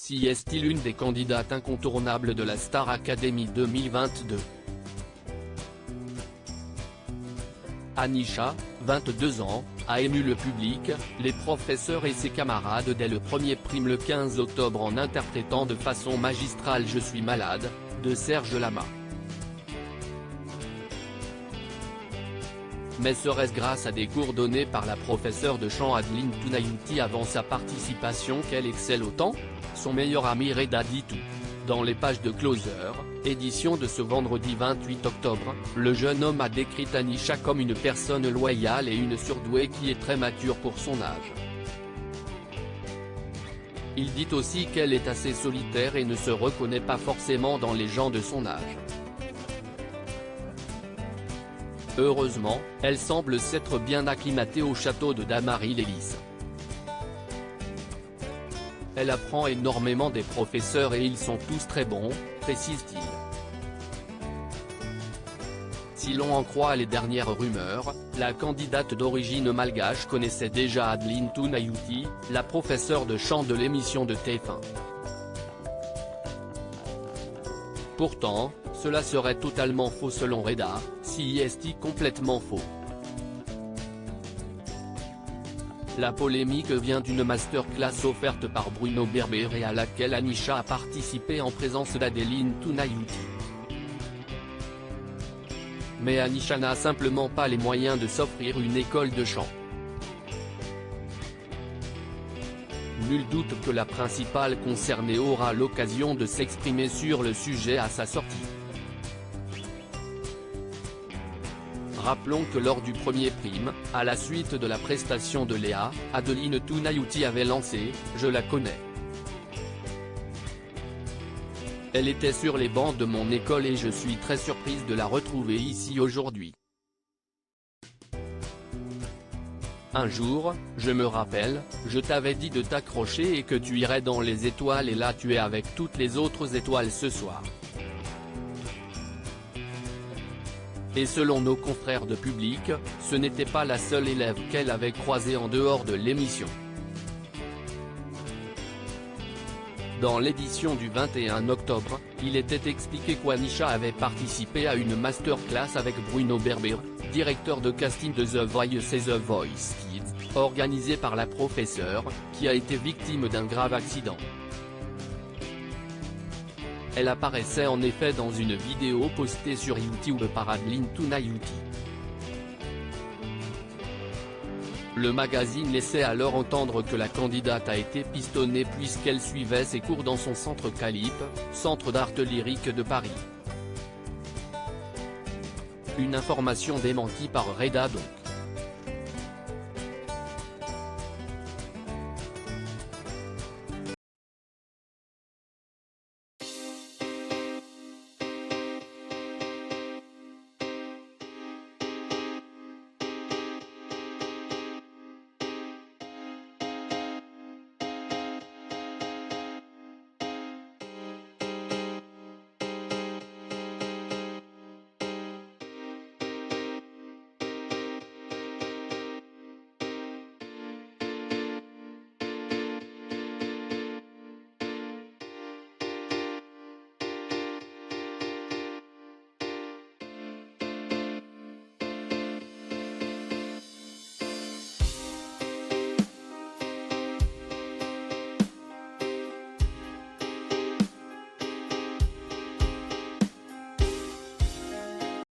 si est-il une des candidates incontournables de la Star Academy 2022. Anisha, 22 ans, a ému le public, les professeurs et ses camarades dès le premier prime le 15 octobre en interprétant de façon magistrale Je suis malade, de Serge Lama. Mais serait-ce grâce à des cours donnés par la professeure de chant Adeline Tounayouti avant sa participation qu'elle excelle autant? Son meilleur ami Reda dit tout. Dans les pages de Closer, édition de ce vendredi 28 octobre, le jeune homme a décrit Anisha comme une personne loyale et une surdouée qui est très mature pour son âge. Il dit aussi qu'elle est assez solitaire et ne se reconnaît pas forcément dans les gens de son âge. Heureusement, elle semble s'être bien acclimatée au château de Damary-lès-Lys. Elle apprend énormément des professeurs et ils sont tous très bons, précise-t-il. Si l'on en croit les dernières rumeurs, la candidate d'origine malgache connaissait déjà Adeline Tounayouti, la professeure de chant de l'émission de TF1. Pourtant, cela serait totalement faux selon Reda, si est complètement faux. La polémique vient d'une masterclass offerte par Bruno Berber et à laquelle Anisha a participé en présence d'Adeline Tounayouti. Mais Anisha n'a simplement pas les moyens de s'offrir une école de chant. Nul doute que la principale concernée aura l'occasion de s'exprimer sur le sujet à sa sortie. Rappelons que lors du premier prime, à la suite de la prestation de Léa, Adeline Tounayouti avait lancé « Je la connais ». Elle était sur les bancs de mon école et je suis très surprise de la retrouver ici aujourd'hui. Un jour, je me rappelle, je t'avais dit de t'accrocher et que tu irais dans les étoiles et là tu es avec toutes les autres étoiles ce soir. Et selon nos confrères de Public, ce n'était pas la seule élève qu'elle avait croisée en dehors de l'émission. Dans l'édition du 21 octobre, il était expliqué qu'Anisha avait participé à une masterclass avec Bruno Berber, directeur de casting de The Voice et The Voice Kids, organisée par la professeure, qui a été victime d'un grave accident. Elle apparaissait en effet dans une vidéo postée sur YouTube par Adeline Tounayouti. Le magazine laissait alors entendre que la candidate a été pistonnée puisqu'elle suivait ses cours dans son centre Calip, centre d'art lyrique de Paris. Une information démentie par Reda donc.